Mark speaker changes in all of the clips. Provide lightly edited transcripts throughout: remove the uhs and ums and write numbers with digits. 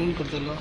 Speaker 1: कौन करता ला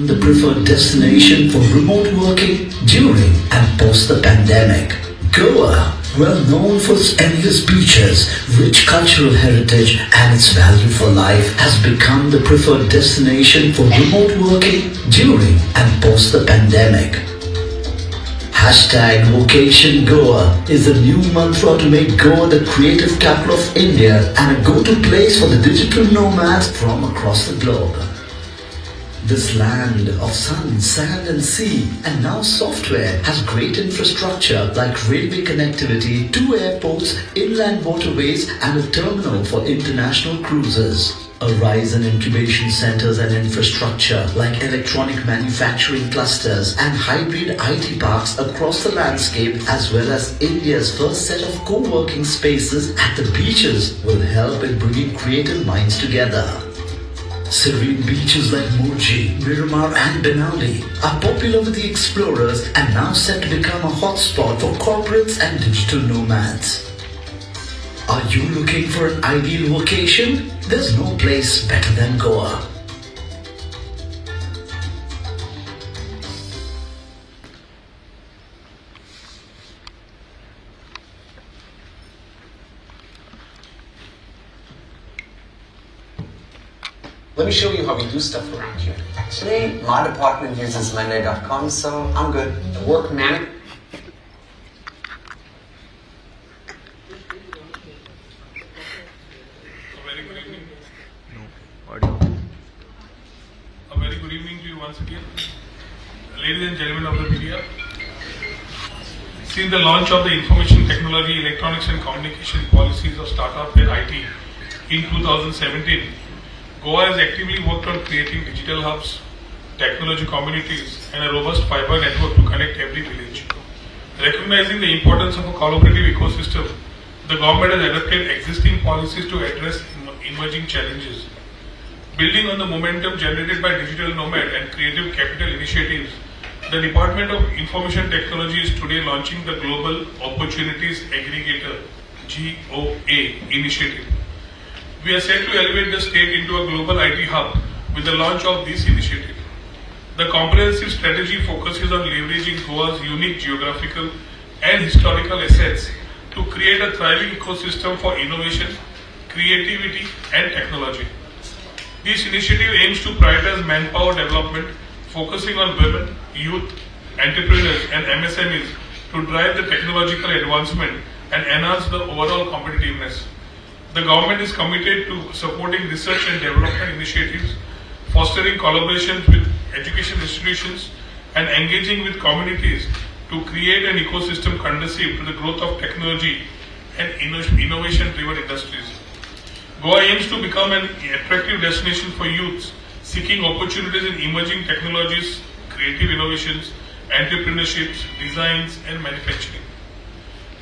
Speaker 2: The preferred destination for remote working during and post the pandemic. Goa, well known for its endless beaches, rich cultural heritage and its value for life, has become the preferred destination for remote working during and post the pandemic. Hashtag Vocation Goa is the new mantra to make Goa the creative capital of India and a go-to place for the digital nomads from across the globe. This land of sun, sand and sea and now software has great infrastructure like railway connectivity, 2 airports, inland waterways and a terminal for international cruises. A rise in incubation centers and infrastructure like electronic manufacturing clusters and hybrid IT parks across the landscape, as well as India's first set of co-working spaces at the beaches, will help in bringing creative minds together. Serene beaches like Murji, Miramar and Benali are popular with the explorers and now set to become a hotspot for corporates and digital nomads. Are you looking for an ideal location? There's no place better than Goa.
Speaker 3: Let me show you how we do stuff around here. Actually, my department uses Monday.com, so I'm good. The work manager.
Speaker 4: A very good evening.
Speaker 1: No audio.
Speaker 4: A very good evening to you once again. Ladies and gentlemen of the media. Since the launch of the Information Technology, Electronics and Communication Policies of Startup and IT in 2017, Goa has actively worked on creating digital hubs, technology communities and a robust fiber network to connect every village. Recognizing the importance of a collaborative ecosystem, the government has adopted existing policies to address emerging challenges. Building on the momentum generated by digital nomad and creative capital initiatives, the Department of Information Technology is today launching the Global Opportunities Aggregator (GOA) initiative. We are set to elevate the state into a global IT hub with the launch of this initiative. The comprehensive strategy focuses on leveraging Goa's unique geographical and historical assets to create a thriving ecosystem for innovation, creativity and technology. This initiative aims to prioritize manpower development, focusing on women, youth, entrepreneurs and MSMEs to drive the technological advancement and enhance the overall competitiveness. The government is committed to supporting research and development initiatives, fostering collaborations with education institutions, and engaging with communities to create an ecosystem conducive to the growth of technology and innovation-driven industries. Goa aims to become an attractive destination for youths seeking opportunities in emerging technologies, creative innovations, entrepreneurships, designs, and manufacturing.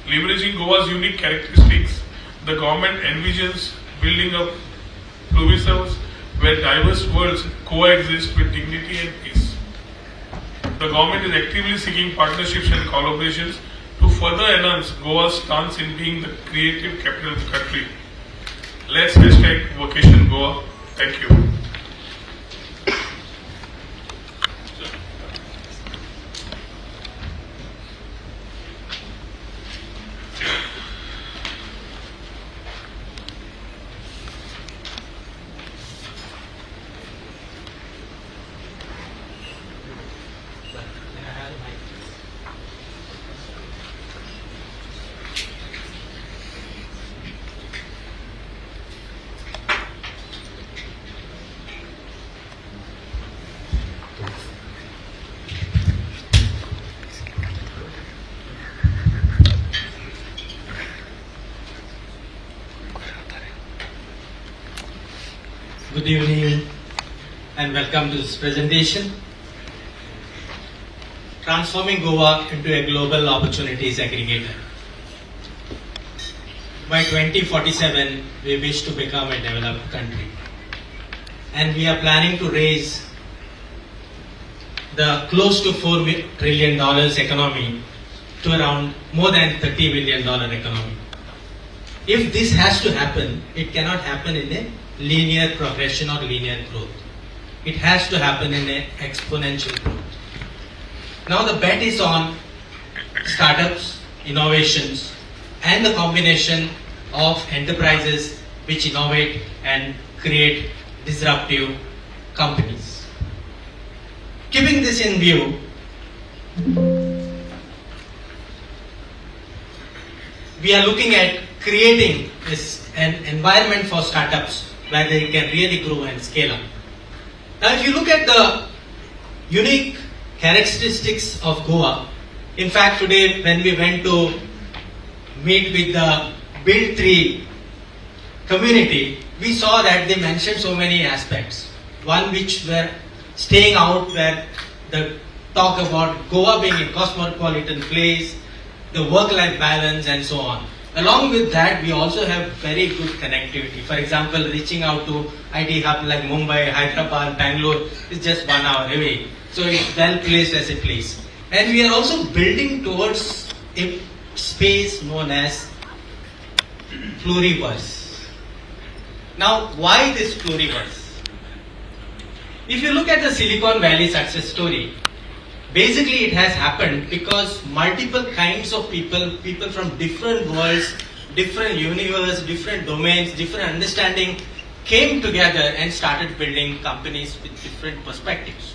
Speaker 4: Leveraging Goa's unique characteristics, the government envisions building up provinces where diverse worlds coexist with dignity and peace. The government is actively seeking partnerships and collaborations to further enhance Goa's stance in being the creative capital of the country, let's hashtag Vacation Goa. Thank you.
Speaker 5: Good evening and welcome to this presentation. Transforming Goa into a global opportunities aggregator. By 2047, we wish to become a developed country. And we are planning to raise the close to $4 trillion economy to around more than $30 billion economy. If this has to happen, it cannot happen in a linear progression or linear growth. It has to happen in an exponential growth. Now the bet is on startups, innovations, and the combination of enterprises which innovate and create disruptive companies. Keeping this in view, we are looking at creating an environment for startups where they can really grow and scale up. Now if you look at the unique characteristics of Goa, in fact today when we went to meet with the Build 3 community, we saw that they mentioned so many aspects. One which were staying out, where the talk about Goa being a cosmopolitan place, the work-life balance and so on. Along with that, we also have very good connectivity. For example, reaching out to IT hub like Mumbai, Hyderabad, Bangalore is just 1 hour away. So it's well placed as a place. And we are also building towards a space known as pluriverse. Now, why this pluriverse? If you look at the Silicon Valley success story, basically it has happened because multiple kinds of people from different worlds, different universe, different domains, different understanding came together and started building companies with different perspectives.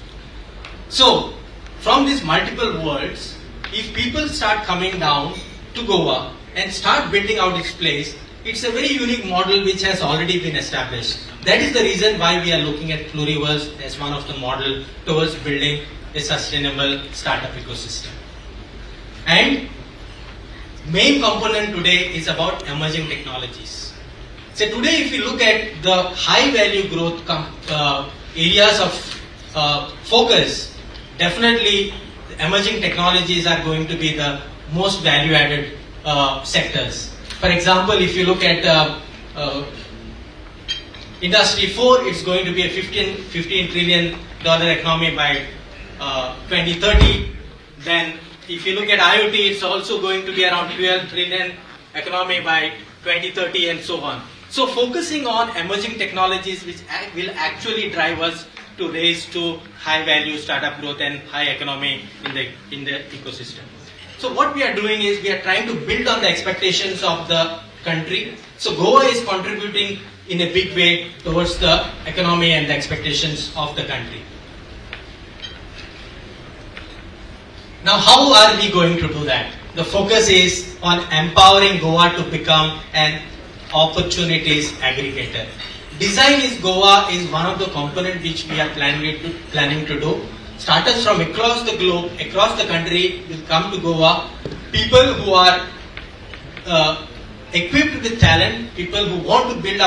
Speaker 5: So, from these multiple worlds, if people start coming down to Goa and start building out its place, it's a very unique model which has already been established. That is the reason why we are looking at pluriverse as one of the model towards building a sustainable startup ecosystem. And main component today is about emerging technologies. So today if you look at the high value growth areas of focus, definitely emerging technologies are going to be the most value added sectors. For example, if you look at Industry 4, it's going to be a $15 trillion economy by 2030. Then if you look at IoT, it's also going to be around 12 trillion economy by 2030 and so on. So focusing on emerging technologies which will actually drive us to raise to high value startup growth and high economy in the ecosystem. So what we are doing is we are trying to build on the expectations of the country. So Goa is contributing in a big way towards the economy and the expectations of the country. Now, how are we going to do that? The focus is on empowering Goa to become an opportunities aggregator. Design is Goa is one of the components which we are planning to do. Startups from across the globe, across the country will come to Goa. People who are equipped with talent, people who want to build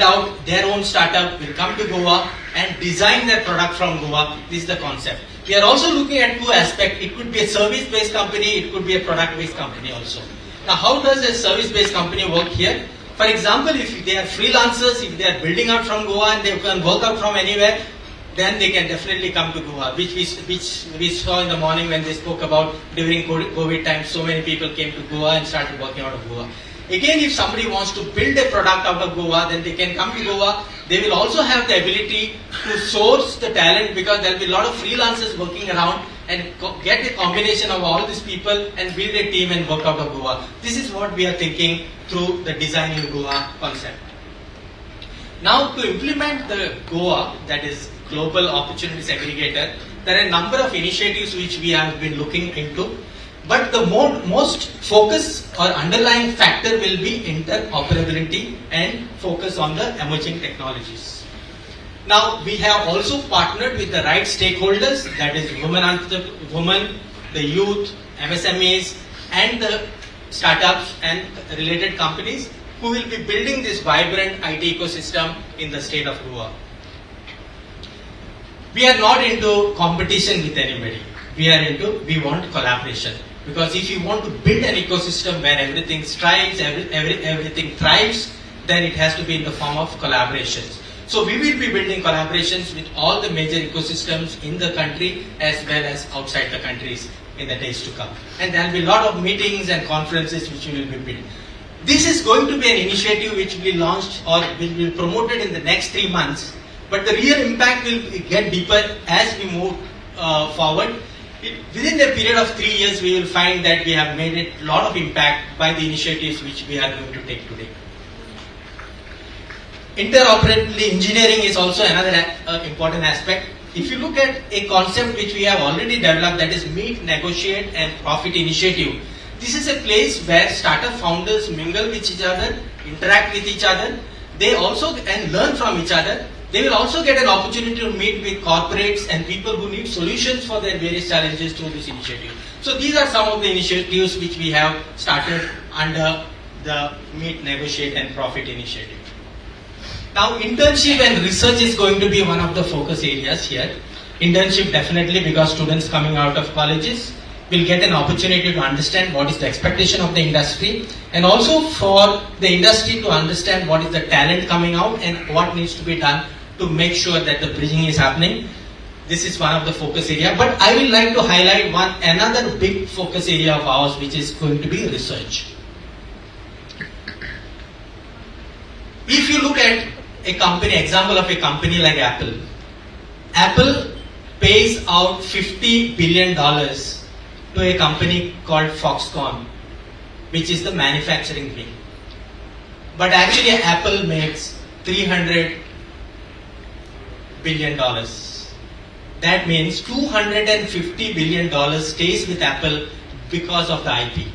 Speaker 5: out their own startup will come to Goa and design their product from Goa. This is the concept. We are also looking at two aspects. It could be a service-based company, it could be a product-based company also. Now, how does a service-based company work here? For example, if they are freelancers, if they are building out from Goa and they can work out from anywhere, then they can definitely come to Goa, which we saw in the morning when they spoke about during COVID time, so many people came to Goa and started working out of Goa. Again, if somebody wants to build a product out of Goa, then they can come to Goa. They will also have the ability to source the talent, because there will be a lot of freelancers working around, and get a combination of all these people and build a team and work out of Goa. This is what we are thinking through the Design in Goa concept. Now, to implement the Goa, that is Global Opportunities Aggregator, there are a number of initiatives which we have been looking into. But the most focus or underlying factor will be interoperability and focus on the emerging technologies. Now, we have also partnered with the right stakeholders, that is women, the youth, MSMEs, and the startups and related companies who will be building this vibrant IT ecosystem in the state of Goa. We are not into competition with anybody. We want collaboration. Because if you want to build an ecosystem where everything strives, everything thrives, then it has to be in the form of collaborations. So we will be building collaborations with all the major ecosystems in the country as well as outside the countries in the days to come. And there will be a lot of meetings and conferences which we will be building. This is going to be an initiative which will be launched or will be promoted in the next 3 months. But the real impact will get deeper as we move forward. Within the period of 3 years, we will find that we have made a lot of impact by the initiatives which we are going to take today. Interoperability engineering is also another important aspect. If you look at a concept which we have already developed, that is Meet, Negotiate and Profit Initiative. This is a place where startup founders mingle with each other, interact with each other. They also and learn from each other. They will also get an opportunity to meet with corporates and people who need solutions for their various challenges through this initiative. So these are some of the initiatives which we have started under the Meet, Negotiate and Profit initiative. Now, internship and research is going to be one of the focus areas here. Internship definitely, because students coming out of colleges will get an opportunity to understand what is the expectation of the industry, and also for the industry to understand what is the talent coming out and what needs to be done to make sure that the bridging is happening. This is one of the focus area, but I will like to highlight another big focus area of ours, which is going to be research. If you look at a company, example of a company like Apple. Apple pays out $50 billion to a company called Foxconn, which is the manufacturing wing. But actually Apple makes $300 billion. That means $250 billion stays with Apple because of the IP.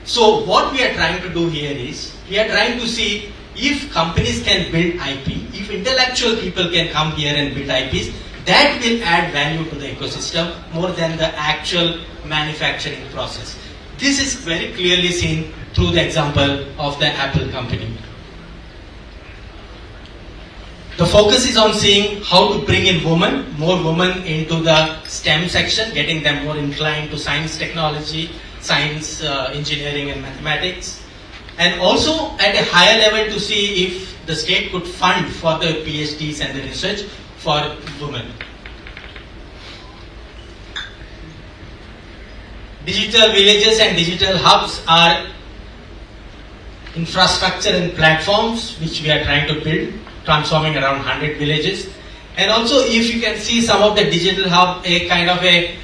Speaker 5: So what we are trying to do here is, we are trying to see if companies can build IP, if intellectual people can come here and build IPs, that will add value to the ecosystem more than the actual manufacturing process. This is very clearly seen through the example of the Apple company. The focus is on seeing how to bring in more women into the STEM section, getting them more inclined to science, technology, science, engineering and mathematics. And also at a higher level to see if the state could fund for the PhDs and the research for women. Digital villages and digital hubs are infrastructure and platforms which we are trying to build, transforming around 100 villages. And also, if you can see some of the digital hub, a kind of a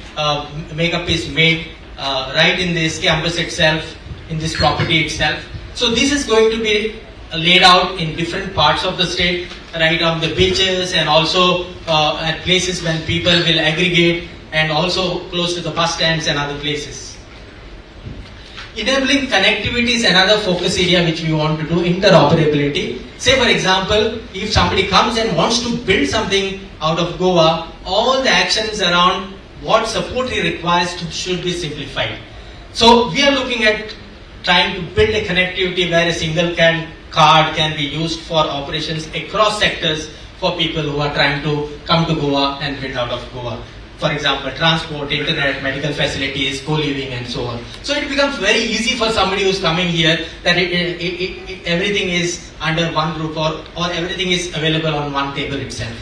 Speaker 5: makeup is made right in this campus itself, in this property itself. So this is going to be laid out in different parts of the state, right on the beaches and also at places when people will aggregate, and also close to the bus stands and other places. Enabling connectivity is another focus area which we want to do, interoperability. Say for example, if somebody comes and wants to build something out of Goa, all the actions around what support he requires should be simplified. So we are looking at trying to build a connectivity where a single card can be used for operations across sectors for people who are trying to come to Goa and build out of Goa. For example, transport, internet, medical facilities, co-living and so on. So it becomes very easy for somebody who's coming here that everything is under one roof or everything is available on one table itself.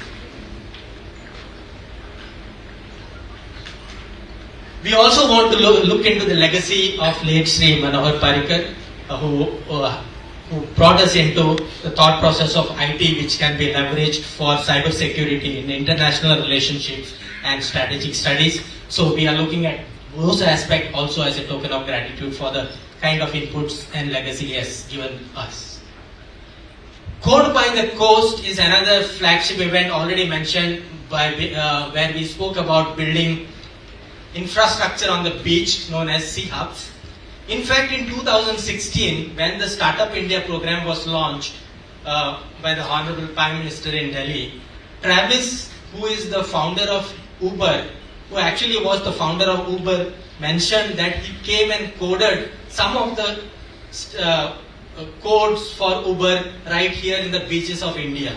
Speaker 5: We also want to look into the legacy of late Sri Manohar Parrikar, who brought us into the thought process of IT, which can be leveraged for cyber security in international relationships and strategic studies. So we are looking at those aspects also as a token of gratitude for the kind of inputs and legacy he has given us. Code by the Coast is another flagship event already mentioned by where we spoke about building infrastructure on the beach known as sea hubs. In fact, in 2016, when the Startup India program was launched by the Honorable Prime Minister in Delhi, Travis, who is the founder of Uber, who actually was the founder of Uber, mentioned that he came and coded some of the codes for Uber right here in the beaches of India.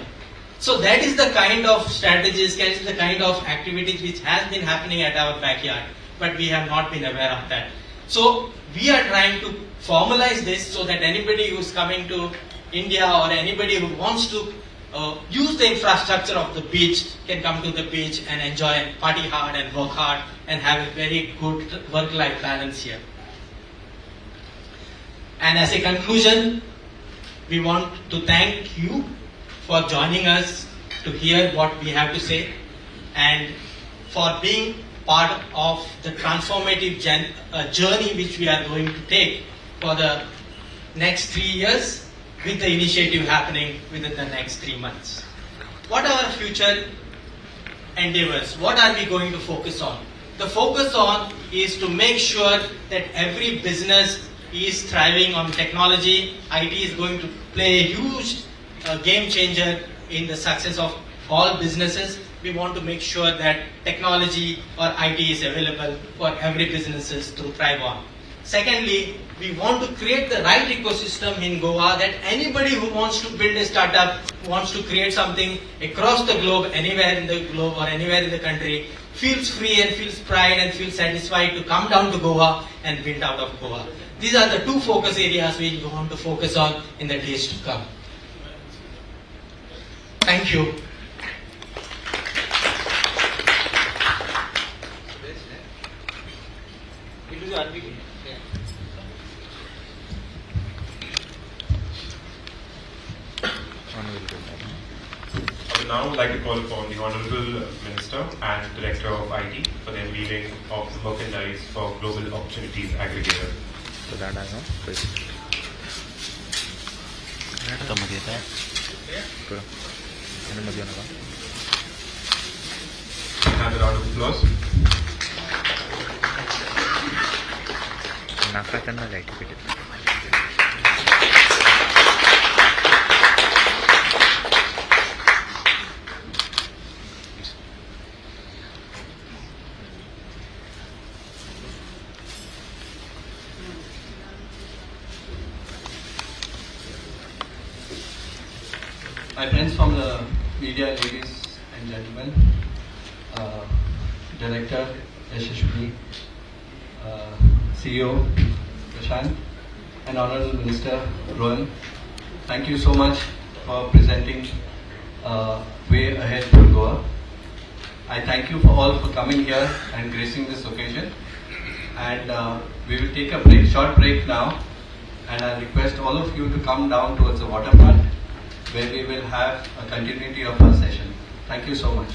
Speaker 5: So that is the kind of strategies, that is the kind of activities which has been happening at our backyard, but we have not been aware of that. So we are trying to formalize this so that anybody who is coming to India or anybody who wants to use the infrastructure of the beach can come to the beach and enjoy and party hard and work hard and have a very good work-life balance here. And as a conclusion, we want to thank you for joining us to hear what we have to say and for being part of the transformative journey which we are going to take for the next 3 years with the initiative happening within the next 3 months. What are our future endeavors? What are we going to focus on? The focus on is to make sure that every business is thriving on technology. IT is going to play a huge game changer in the success of all businesses. We want to make sure that technology or IT is available for every businesses to thrive on. Secondly, we want to create the right ecosystem in Goa that anybody who wants to build a startup, who wants to create something across the globe, anywhere in the globe or anywhere in the country, feels free and feels pride and feels satisfied to come down to Goa and build out of Goa. These are the 2 focus areas we want to focus on in the days to come. Thank you.
Speaker 6: I would now like to call upon the Honourable Minister and Director of IT for the unveiling of the merchandise for Global Opportunities Aggregator.
Speaker 1: So that I know. Please.
Speaker 6: Have a round of applause.
Speaker 1: नाकाचंदा लाईट पेटे
Speaker 7: My friends from the media, ladies and gentlemen, Director Yashashwini, CEO Prashant, and Honorable Minister Rohan, thank you so much for presenting Way Ahead for Goa. I thank you for all for coming here and gracing this occasion. And we will take a short break now, and I request all of you to come down towards the waterfront, where we will have a continuity of our session. Thank you so much.